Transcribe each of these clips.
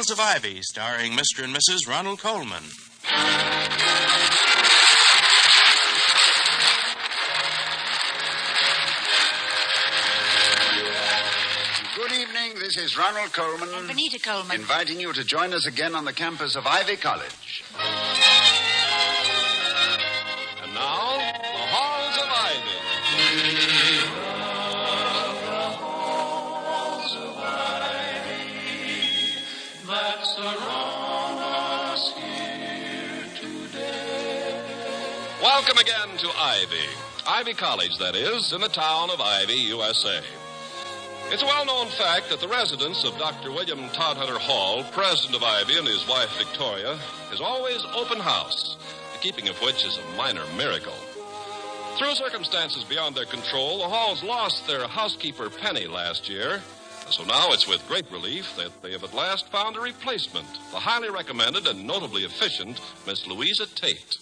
House of Ivy, starring Mr. and Mrs. Ronald Coleman. Good evening. This is Ronald Coleman. And Benita Coleman. Inviting you to join us again on the campus of Ivy College. And now, the halls of Ivy. That surround us here today. Welcome again to Ivy. Ivy College, that is, in the town of Ivy, USA. It's a well-known fact that the residence of Dr. William Todhunter Hall, president of Ivy, and his wife Victoria, is always open house, the keeping of which is a minor miracle. Through circumstances beyond their control, the Halls lost their housekeeper Penny last year, and so now it's with great relief that they have at last found a replacement, the highly recommended and notably efficient Miss Louisa Tate.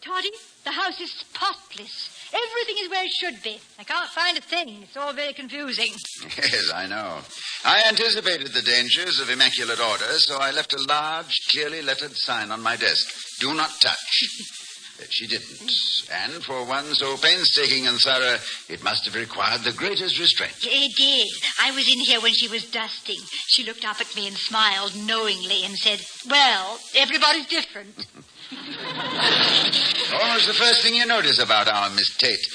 Toddy, the house is spotless. Everything is where it should be. I can't find a thing. It's all very confusing. Yes, I know. I anticipated the dangers of immaculate order, so I left a large, clearly lettered sign on my desk. Do not touch. She didn't. And for one so painstaking and thorough, it must have required the greatest restraint. It did. I was in here when she was dusting. She looked up at me and smiled knowingly and said, "Well, everybody's different." Almost the first thing you notice about our Miss Tate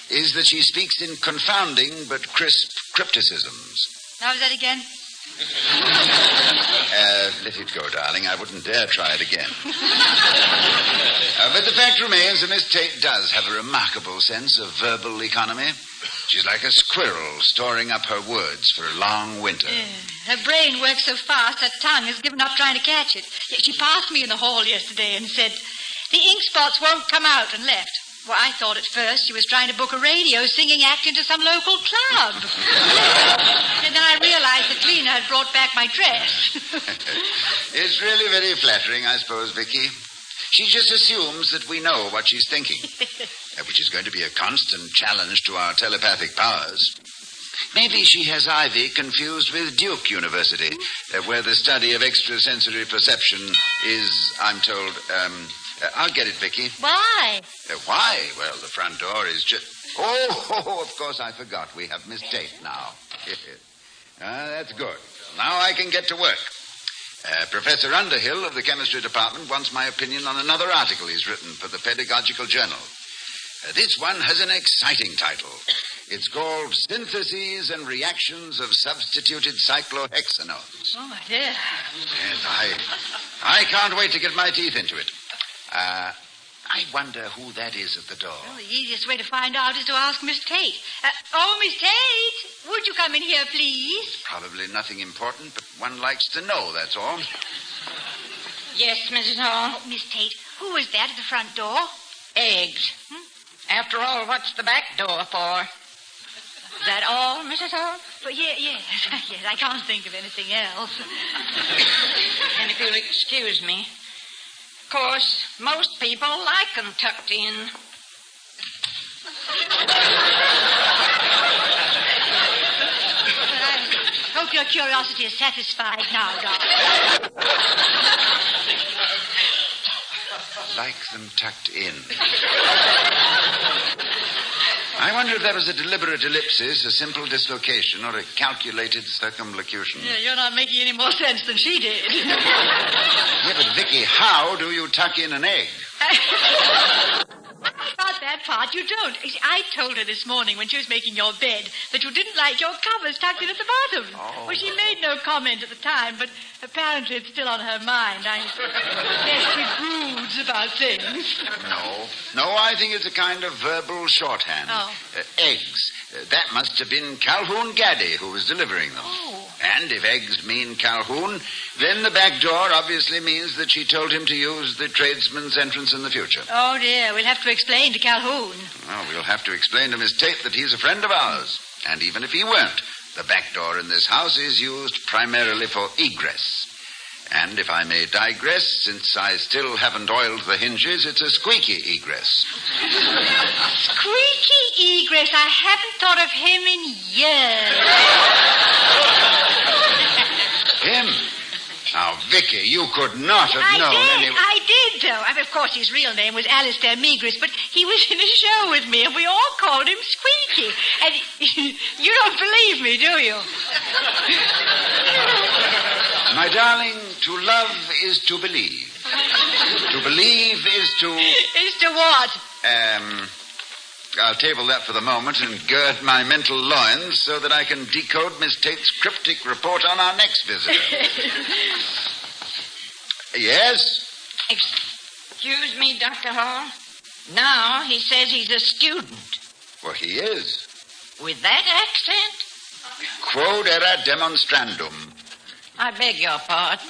is that she speaks in confounding but crisp crypticisms. How's that again? Let it go, darling. I wouldn't dare try it again. But the fact remains that Miss Tate does have a remarkable sense of verbal economy. She's like a squirrel storing up her words for a long winter. Her brain works so fast, her tongue has given up trying to catch it. She passed me in the hall yesterday and said, "The ink spots won't come out," and left. Well, I thought at first she was trying to book a radio singing act into some local club. And then I realized the cleaner had brought back my dress. It's really very flattering, I suppose, Vicky. She just assumes that we know what she's thinking, which is going to be a constant challenge to our telepathic powers. Maybe she has Ivy confused with Duke University, where the study of extrasensory perception is, I'm told, I'll get it, Vicky. Why? Why? Well, the front door is just... Oh, of course I forgot. We have Miss Tate now. That's good. Now I can get to work. Professor Underhill of the chemistry department wants my opinion on another article he's written for the Pedagogical Journal. This one has an exciting title. It's called Syntheses and Reactions of Substituted Cyclohexanones. Oh, my dear. Yes, I can't wait to get my teeth into it. I wonder who that is at the door. Well, the easiest way to find out is to ask Miss Tate. Miss Tate, would you come in here, please? Probably nothing important, but one likes to know, that's all. Yes, Mrs. Hall. Oh, Miss Tate, who is that at the front door? Eggs. After all, what's the back door for? Is that all, Mrs. Hall? Well, yes, I can't think of anything else. And if you'll excuse me, of course, most people like them tucked in. I hope your curiosity is satisfied now, darling. Like them tucked in. I wonder if that was a deliberate ellipsis, a simple dislocation, or a calculated circumlocution. Yeah, you're not making any more sense than she did. Yeah, but Vicky, how do you tuck in an egg? About that part, you don't. I told her this morning when she was making your bed that you didn't like your covers tucked in at the bottom. Oh. Well, she made no comment at the time, but apparently it's still on her mind. I guess she broods about things. No, I think it's a kind of verbal shorthand. Oh. Eggs. That must have been Calhoun Gaddy who was delivering them. Oh. And if eggs mean Calhoun, then the back door obviously means that she told him to use the tradesman's entrance in the future. Oh, dear. We'll have to explain to Calhoun. Well, we'll have to explain to Miss Tate that he's a friend of ours. And even if he weren't, the back door in this house is used primarily for egress. And if I may digress, since I still haven't oiled the hinges, it's a squeaky egress. Squeaky egress. I haven't thought of him in years. Him? Now, Vicky, you could not have known anyone. I did, though. I mean, of course, his real name was Alistair Migris, but he was in a show with me, and we all called him Squeaky. And you don't believe me, do you? My darling, to love is to believe. To believe is to... Is to what? I'll table that for the moment and gird my mental loins so that I can decode Miss Tate's cryptic report on our next visitor. Yes? Excuse me, Dr. Hall. Now he says he's a student. Well, he is. With that accent? Quod erat demonstrandum. I beg your pardon.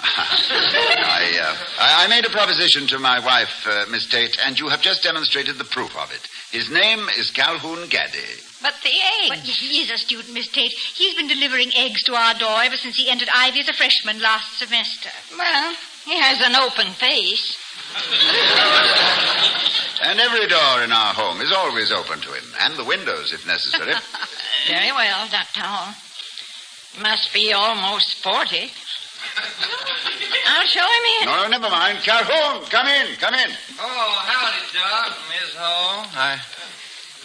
I made a proposition to my wife, Miss Tate, and you have just demonstrated the proof of it. His name is Calhoun Gaddy. But the eggs. But he is a student, Miss Tate. He's been delivering eggs to our door ever since he entered Ivy as a freshman last semester. Well, he has an open face. And every door in our home is always open to him, and the windows, if necessary. Very well, Dr. Hall. He must be almost 40. I'll show him in. No, never mind. Calhoun, come in, come in. Oh, howdy, Doc, Miss Hall.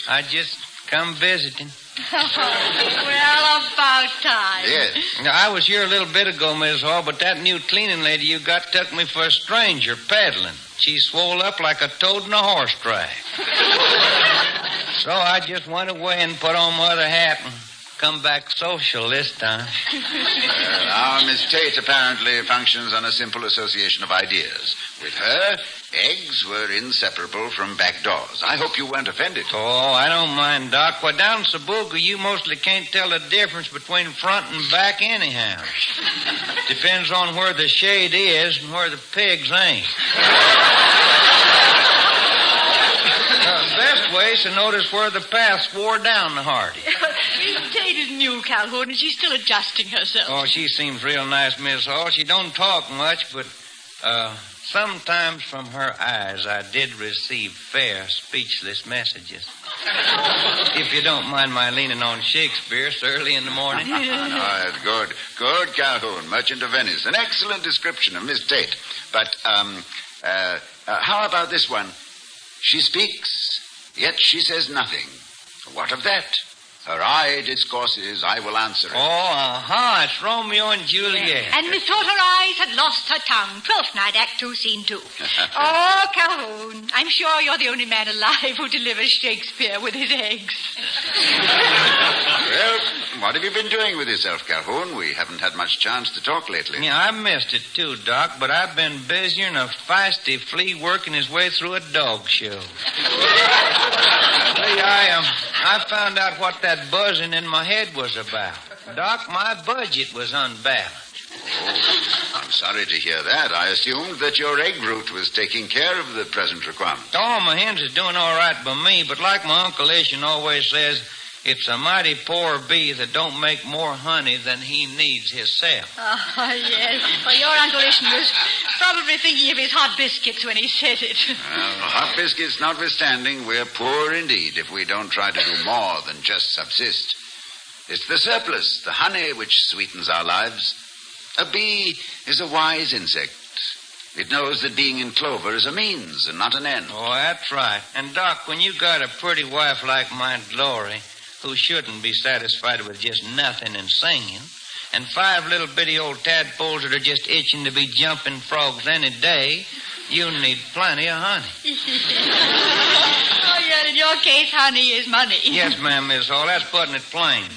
I just come visiting. Well, about time. Yes. Now, I was here a little bit ago, Miss Hall, but that new cleaning lady you got took me for a stranger peddling. She swole up like a toad in a horse track. So I just went away and put on my other hat and come back social this time. Our Miss Tate apparently functions on a simple association of ideas. With her, eggs were inseparable from back doors. I hope you weren't offended. Oh, I don't mind, Doc. Well, down in Sabuga, you mostly can't tell the difference between front and back anyhow. Depends on where the shade is and where the pigs ain't. The best way is to notice where the paths wore down the hardy. Miss Tate is new, Calhoun, and she's still adjusting herself. Oh, she seems real nice, Miss Hall. She don't talk much, but sometimes from her eyes I did receive fair, speechless messages. If you don't mind my leaning on Shakespeare so early in the morning. No, that's good. Good, Calhoun, merchant of Venice. An excellent description of Miss Tate. But, how about this one? She speaks, yet she says nothing. What of that? Her eye discourses, I will answer it. Oh, it's Romeo and Juliet. And methought her eyes had lost her tongue. 12th night, Act 2, Scene 2. Oh, Calhoun, I'm sure you're the only man alive who delivers Shakespeare with his eggs. Well, what have you been doing with yourself, Calhoun? We haven't had much chance to talk lately. Yeah, I missed it too, Doc, but I've been busier than a feisty flea working his way through a dog show. I found out what that buzzing in my head was about. Doc, my budget was unbalanced. Oh, I'm sorry to hear that. I assumed that your egg route was taking care of the present requirement. Oh, my hens is doing all right by me, but like my Uncle Isham always says, it's a mighty poor bee that don't make more honey than he needs himself. Oh, yes. Well, your Uncle Isham was probably thinking of his hot biscuits when he said it. Well, hot biscuits notwithstanding, we're poor indeed if we don't try to do more than just subsist. It's the surplus, the honey, which sweetens our lives. A bee is a wise insect. It knows that being in clover is a means and not an end. Oh, that's right. And, Doc, when you got a pretty wife like my Glory, who shouldn't be satisfied with just nothing and singing, and 5 little bitty old tadpoles that are just itching to be jumping frogs any day, you need plenty of honey. Oh, yeah, in your case, honey is money. Yes, ma'am, Miss Hall. That's putting it plain.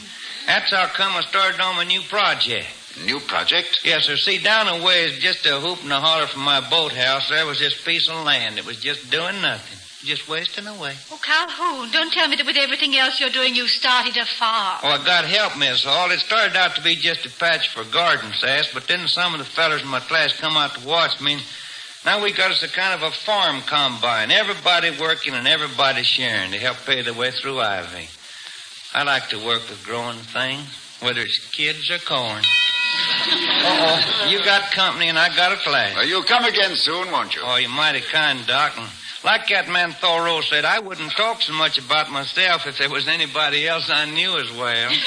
That's how come I started on my new project. New project? Yes, sir. See, down the way is just a hoop and a holler from my boathouse. There was this piece of land. It was just doing nothing. Just wasting away. Oh, Calhoun, don't tell me that with everything else you're doing, you started a farm. Oh, I got help, Miss Hall. It started out to be just a patch for garden sass, but then some of the fellers in my class come out to watch me. Now we got us a kind of a farm combine. Everybody working and everybody sharing to help pay their way through Ivy. I like to work with growing things, whether it's kids or corn. Uh-oh, you got company and I got a class. Well, you'll come again soon, won't you? Oh, you're mighty kind, Doc. And like that man Thoreau said, I wouldn't talk so much about myself if there was anybody else I knew as well. Yeah,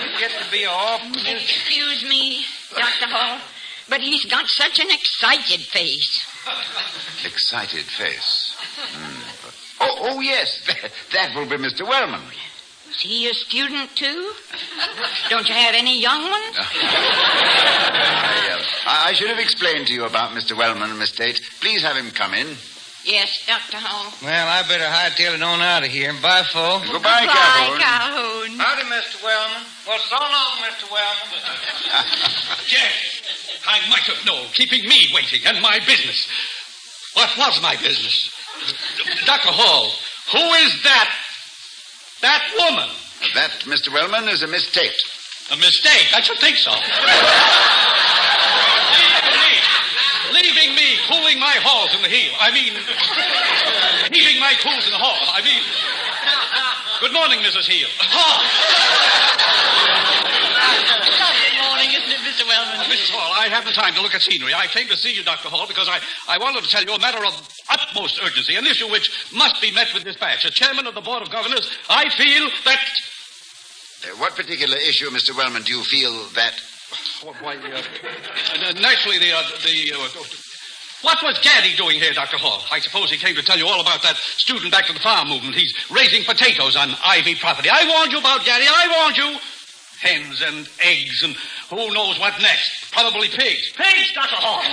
you get to to be awful. Excuse me, Dr. Hall, but he's got such an excited face. Excited face. Oh, yes. That will be Mr. Wellman. Is he a student, too? Don't you have any young ones? I should have explained to you about Mr. Wellman, Miss Tate. Please have him come in. Yes, Dr. Hall. Well, I better hightail it on out of here. Bye, folks. Goodbye, Calhoun. Calhoun. Howdy, Mr. Wellman. Well, so long, Mr. Wellman. Yes, I might have known, keeping me waiting and my business. What was my business? Dr. Hall, who is that woman? That, Mr. Wellman, is a Miss Tate. A mistake. I should think so. Leaving me cooling my halls in the heel. Heaving my cools in the hall. Good morning, Mrs. Heel. Good morning, isn't it, Mr. Wellman? Mrs. Hall, I haven't time to look at scenery. I came to see you, Dr. Hall, because I wanted to tell you a matter of utmost urgency, an issue which must be met with dispatch. As chairman of the Board of Governors, I feel that... What particular issue, Mr. Wellman, do you feel that... Naturally, what was Gaddy doing here, Dr. Hall? I suppose he came to tell you all about that student back to the farm movement. He's raising potatoes on Ivy property. I warned you about Gaddy. I warned you. Hens and eggs and who knows what next. Probably pigs. Pigs, Dr. Hall.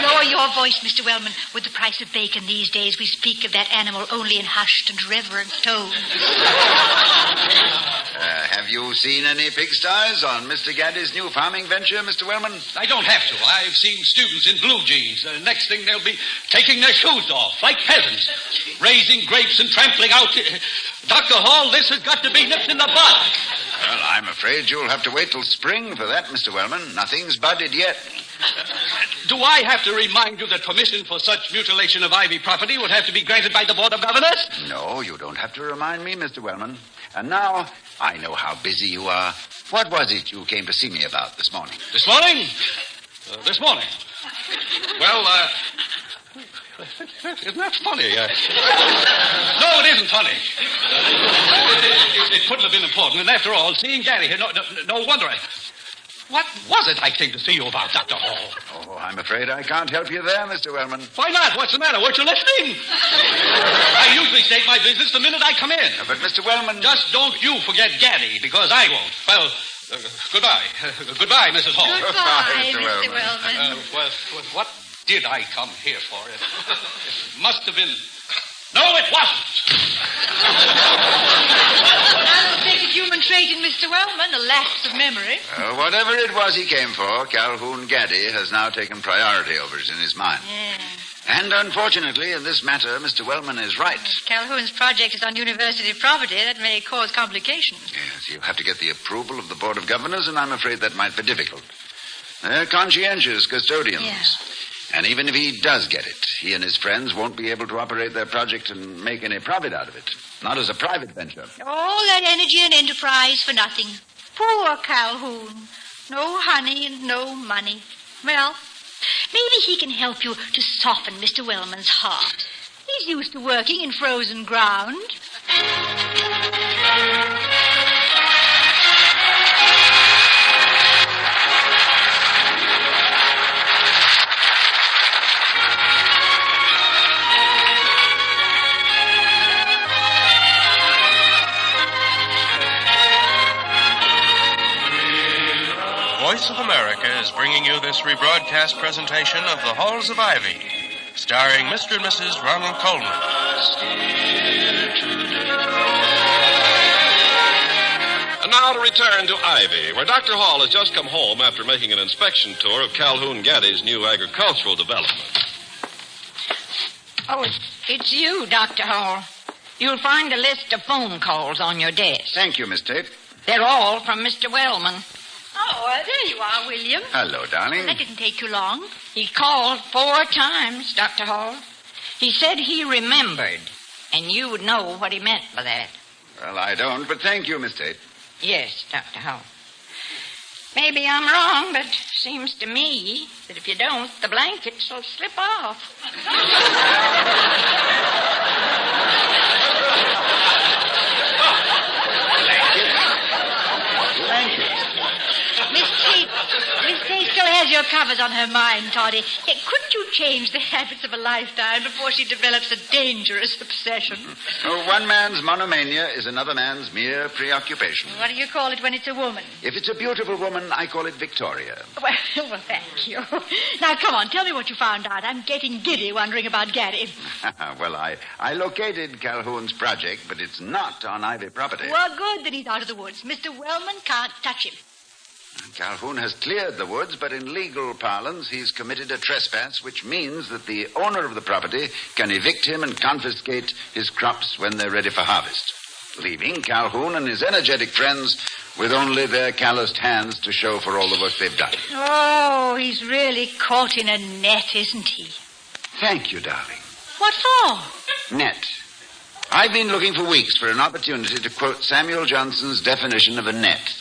Lower your voice, Mr. Wellman. With the price of bacon these days, we speak of that animal only in hushed and reverent tones. Have you seen any pigsties on Mr. Gaddy's new farming venture, Mr. Wellman? I don't have to. I've seen students in blue jeans. Next thing they'll be taking their shoes off, like peasants, raising grapes and trampling out. Dr. Hall, this has got to be nipped in the bud. Well, I'm afraid you'll have to wait till spring for that, Mr. Wellman. Nothing's budded yet. Do I have to remind you that permission for such mutilation of Ivy property would have to be granted by the Board of Governors? No, you don't have to remind me, Mr. Wellman. And now, I know how busy you are. What was it you came to see me about this morning? This morning? This morning. Well, isn't that funny? No, it isn't funny. It couldn't have been important. And after all, seeing Gaddy here, no wonder What was it I came to see you about, Dr. Hall? Oh, I'm afraid I can't help you there, Mr. Wellman. Why not? What's the matter? Weren't you listening? I usually state my business the minute I come in. But, Mr. Wellman... Just don't you forget Gaddy, because I won't. Well, goodbye. Goodbye, Mrs. Hall. Goodbye, Mr. Wellman. Well, what did I come here for? It must have been... No, it wasn't. I don't think a human trait in Mr. Wellman, a lapse of memory. Whatever it was he came for, Calhoun Gaddy has now taken priority over it in his mind. Yeah. And unfortunately, in this matter, Mr. Wellman is right. Calhoun's project is on university property. That may cause complications. Yes, you have to get the approval of the Board of Governors, and I'm afraid that might be difficult. They're conscientious custodians. Yeah. And even if he does get it, he and his friends won't be able to operate their project and make any profit out of it. Not as a private venture. All that energy and enterprise for nothing. Poor Calhoun. No honey and no money. Well, maybe he can help you to soften Mr. Wellman's heart. He's used to working in frozen ground. Voice of America is bringing you this rebroadcast presentation of The Halls of Ivy, starring Mr. and Mrs. Ronald Coleman. And now to return to Ivy, where Dr. Hall has just come home after making an inspection tour of Calhoun Gaddy's new agricultural development. Oh, it's you, Dr. Hall. You'll find a list of phone calls on your desk. Thank you, Miss Tate. They're all from Mr. Wellman. Oh, there you are, William. Hello, darling. That didn't take too long. He called 4 times, Dr. Hall. He said he remembered, and you would know what he meant by that. Well, I don't, but thank you, Miss Tate. Yes, Dr. Hall. Maybe I'm wrong, but seems to me that if you don't, the blankets will slip off. Blankets? Miss Tate still has your covers on her mind, Toddy. Couldn't you change the habits of a lifetime before she develops a dangerous obsession? One man's monomania is another man's mere preoccupation. What do you call it when it's a woman? If it's a beautiful woman, I call it Victoria. Well, thank you. Now, come on, tell me what you found out. I'm getting giddy wondering about Gaddy. Well, I located Calhoun's project, but it's not on Ivy property. Well, good that he's out of the woods. Mr. Wellman can't touch him. Calhoun has cleared the woods, but in legal parlance, he's committed a trespass, which means that the owner of the property can evict him and confiscate his crops when they're ready for harvest, leaving Calhoun and his energetic friends with only their calloused hands to show for all the work they've done. Oh, he's really caught in a net, isn't he? Thank you, darling. What for? Net. I've been looking for weeks for an opportunity to quote Samuel Johnson's definition of a net.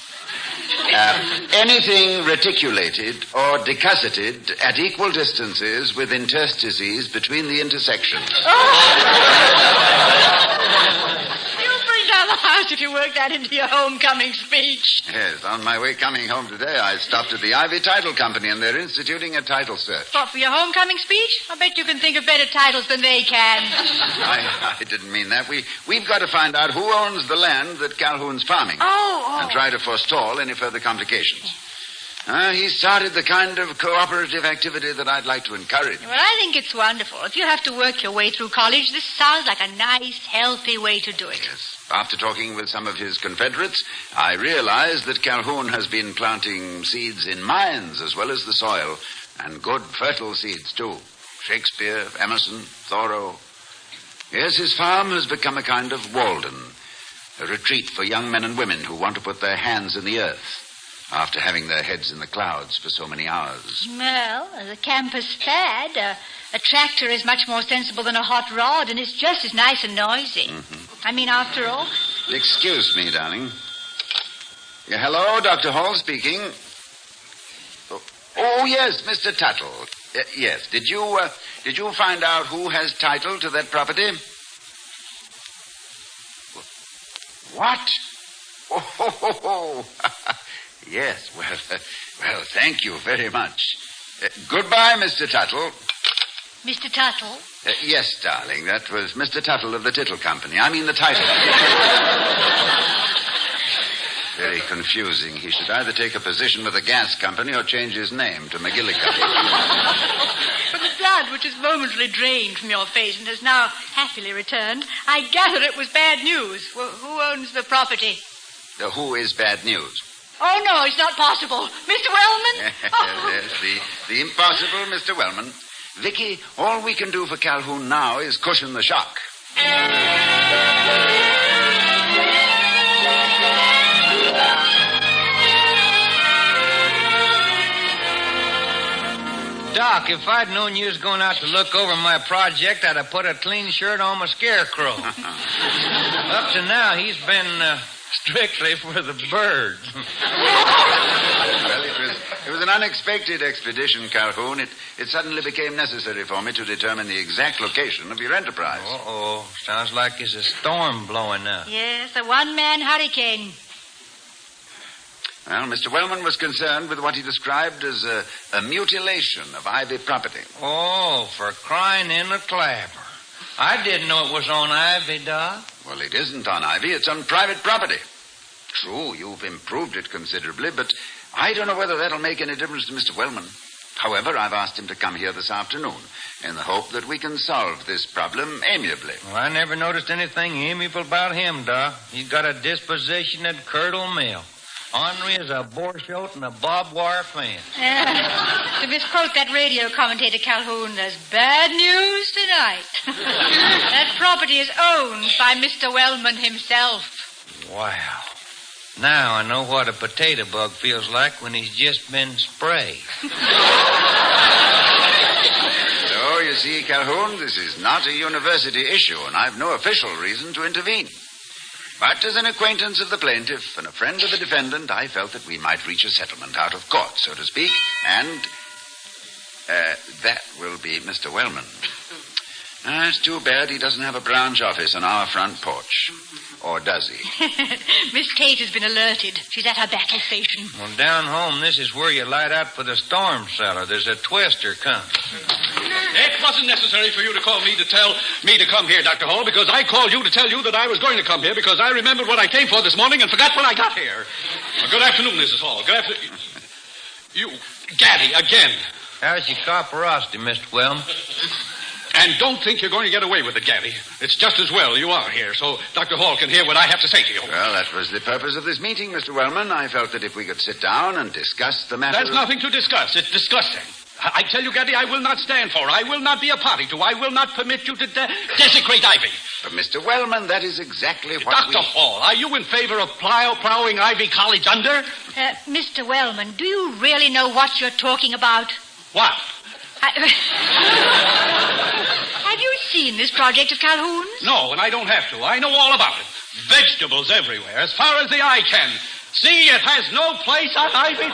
Anything reticulated or decusseted at equal distances with interstices between the intersections. You'll bring down the house if you work that into your homecoming speech. Yes, on my way coming home today, I stopped at the Ivy Title Company, and they're instituting a title search. What, for your homecoming speech? I bet you can think of better titles than they can. I didn't mean that. We've got to find out who owns the land that Calhoun's farming. Oh. And try to forestall any further complications. He started the kind of cooperative activity that I'd like to encourage. Well, I think it's wonderful. If you have to work your way through college, this sounds like a nice, healthy way to do it. Yes. After talking with some of his Confederates, I realized that Calhoun has been planting seeds in mines as well as the soil, and good fertile seeds, too. Shakespeare, Emerson, Thoreau. Yes, his farm has become a kind of Walden, a retreat for young men and women who want to put their hands in the earth after having their heads in the clouds for so many hours. Well, as a campus fad, a tractor is much more sensible than a hot rod, and it's just as nice and noisy. I mean, after all... Excuse me, darling. Hello, Dr. Hall speaking. Oh, yes, Mr. Tuttle. Yes, did you find out who has title to that property? What? Oh. Yes, well, thank you very much. Goodbye, Mr. Tuttle. Mr. Tuttle? Yes, darling, that was Mr. Tuttle of the Tittle Company. I mean the title. Very confusing. He should either take a position with the gas company or change his name to McGillicuddy. From the blood which is momentarily drained from your face and has now happily returned, I gather it was bad news. Well, who owns the property? Who is bad news? Oh, no, it's not possible. Mr. Wellman? Yes, the impossible Mr. Wellman. Vicky, all we can do for Calhoun now is cushion the shock. Doc, if I'd known you was going out to look over my project, I'd have put a clean shirt on my scarecrow. Up to now, he's been strictly for the birds. Well, it was an unexpected expedition, Calhoun. It suddenly became necessary for me to determine the exact location of your enterprise. Uh-oh. Sounds like there's a storm blowing up. Yes, a one-man hurricane. Well, Mr. Wellman was concerned with what he described as a mutilation of Ivy property. Oh, for crying in the clapper. I didn't know it was on Ivy, Doc. Well, it isn't on Ivy. It's on private property. True, you've improved it considerably, but I don't know whether that'll make any difference to Mr. Wellman. However, I've asked him to come here this afternoon in the hope that we can solve this problem amiably. Well, I never noticed anything amiable about him, Doc. He's got a disposition that curdle milk. Ornery as a borscht and a barbed wire fence. To misquote that radio commentator, Calhoun, there's bad news tonight. That property is owned by Mr. Wellman himself. Wow. Now I know what a potato bug feels like when he's just been sprayed. So, you see, Calhoun, this is not a university issue, and I've no official reason to intervene. But as an acquaintance of the plaintiff and a friend of the defendant, I felt that we might reach a settlement out of court, so to speak, and that will be Mr. Wellman. It's too bad he doesn't have a branch office on our front porch. Or does he? Miss Tate has been alerted. She's at her battle station. Well, down home, this is where you light out for the storm cellar. There's a twister coming. It wasn't necessary for you to call me to tell me to come here, Dr. Hall, because I called you to tell you that I was going to come here because I remembered what I came for this morning and forgot when I got here. Well, good afternoon, Mrs. Hall. Good afternoon. You, Gaddy, again. How's your copperosity, Mr. Wellman? And don't think you're going to get away with it, Gaddy. It's just as well you are here, so Dr. Hall can hear what I have to say to you. Well, that was the purpose of this meeting, Mr. Wellman. I felt that if we could sit down and discuss the matter... There's nothing to discuss. It's disgusting. I tell you, Gaddy, I will not stand for. I will not be a party to. I will not permit you to desecrate Ivy. But, Mr. Wellman, that is exactly what Dr. Hall, are you in favor of plowing Ivy College under? Mr. Wellman, do you really know what you're talking about? What? Have you seen this project of Calhoun's? No, and I don't have to. I know all about it. Vegetables everywhere, as far as the eye can. See, it has no place on Ivy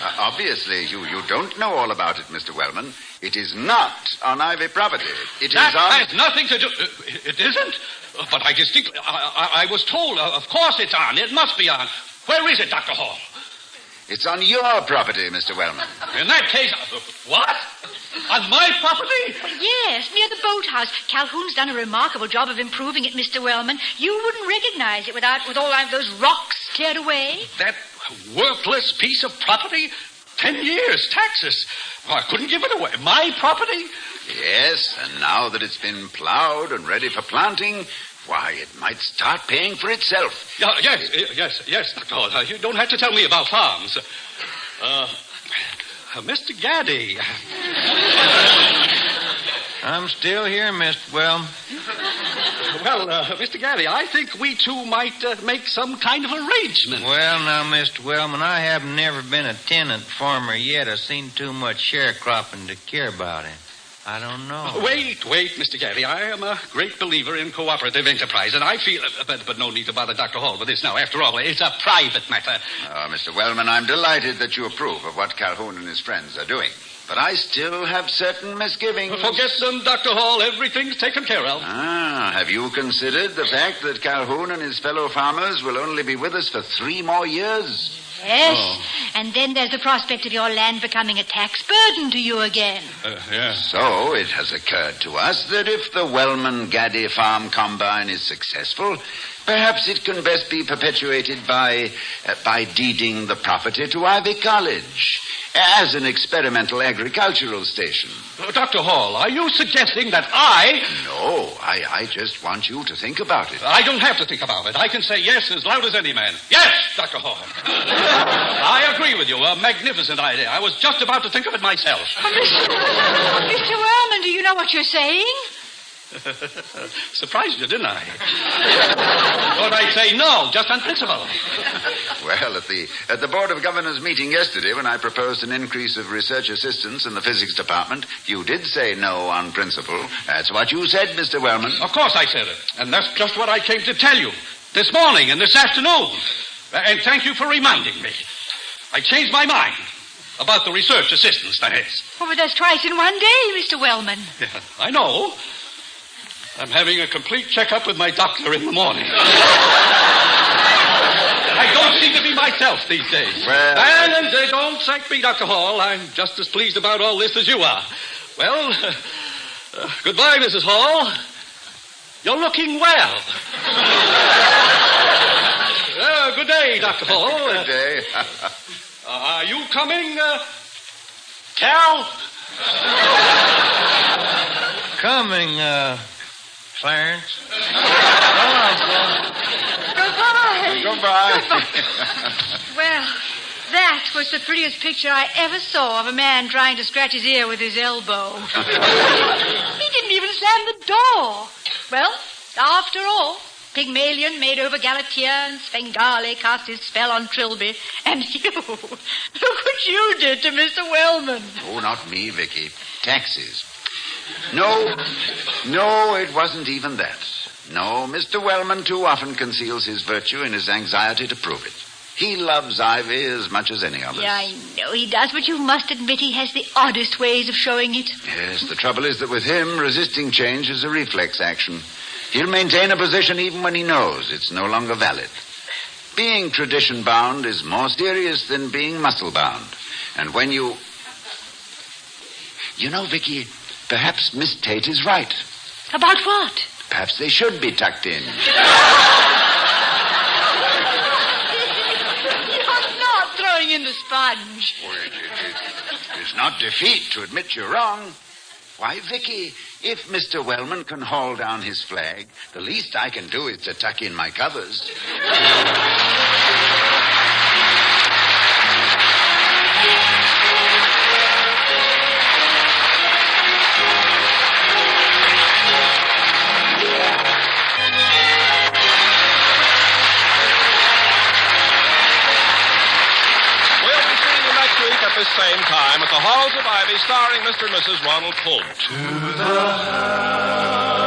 But, obviously, you don't know all about it, Mr. Wellman. It is not on Ivy property. That has nothing to do... It isn't? But I distinctly... I was told, of course it's on. It must be on. Where is it, Dr. Hall? It's on your property, Mr. Wellman. In that case... What? On my property? Well, yes, near the boathouse. Calhoun's done a remarkable job of improving it, Mr. Wellman. You wouldn't recognize it with all of those rocks cleared away. That worthless piece of property? 10 years, taxes. Oh, I couldn't give it away. My property? Yes, and now that it's been plowed and ready for planting, why, it might start paying for itself. Yes, Dr. Hall. You don't have to tell me about farms. Mr. Gaddy. I'm still here, Mr. Wellman. Well, Mr. Gaddy, I think we two might make some kind of arrangement. Well, now, Mr. Wellman, I haven't never been a tenant farmer yet. I've seen too much sharecropping to care about it. I don't know. Wait, Mr. Gaddy. I am a great believer in cooperative enterprise, and I feel... But no need to bother Dr. Hall with this now. After all, it's a private matter. Oh, Mr. Wellman, I'm delighted that you approve of what Calhoun and his friends are doing. But I still have certain misgivings. Forget them, Dr. Hall. Everything's taken care of. Have you considered the fact that Calhoun and his fellow farmers will only be with us for 3 more years? Yes, and then there's the prospect of your land becoming a tax burden to you again. Yes. So it has occurred to us that if the Wellman-Gaddy Farm Combine is successful, perhaps it can best be perpetuated by deeding the property to Ivy College as an experimental agricultural station. Dr. Hall, are you suggesting that No, I just want you to think about it. I don't have to think about it. I can say yes as loud as any man. Yes, Dr. Hall. I agree with you. A magnificent idea. I was just about to think of it myself. Mr. Wellman, do you know what you're saying? Surprised you, didn't I? Thought I'd say no, just on principle. Well, at the Board of Governors meeting yesterday, when I proposed an increase of research assistants in the physics department, you did say no on principle. That's what you said, Mr. Wellman. Of course I said it. And that's just what I came to tell you this morning and this afternoon. And thank you for reminding me. I changed my mind about the research assistants, that is. Oh, but that's twice in one day, Mr. Wellman. Yeah, I know. I'm having a complete checkup with my doctor in the morning. I don't seem to be myself these days. Well... And don't thank me, Dr. Hall. I'm just as pleased about all this as you are. Well, goodbye, Mrs. Hall. You're looking well. Good day, Dr. Hall. Good day. Are you coming, Cal? Coming, Clarence. Goodbye. Well, that was the prettiest picture I ever saw of a man trying to scratch his ear with his elbow. He didn't even slam the door. Well, after all, Pygmalion made over Galatea and Svengali cast his spell on Trilby. And you, look what you did to Mr. Wellman. Oh, not me, Vicky. Taxes. No, it wasn't even that. No, Mr. Wellman too often conceals his virtue in his anxiety to prove it. He loves Ivy as much as any of us. Yeah, I know he does, but you must admit he has the oddest ways of showing it. Yes, the trouble is that with him, resisting change is a reflex action. He'll maintain a position even when he knows it's no longer valid. Being tradition-bound is more serious than being muscle-bound. And when you... You know, Vicky, perhaps Miss Tate is right. About what? Perhaps they should be tucked in. Throwing in the sponge. Well, it's not defeat to admit you're wrong. Why, Vicky, if Mr. Wellman can haul down his flag, the least I can do is to tuck in my covers. This same time at the Halls of Ivy, starring Mr. and Mrs. Ronald Colton. To the house.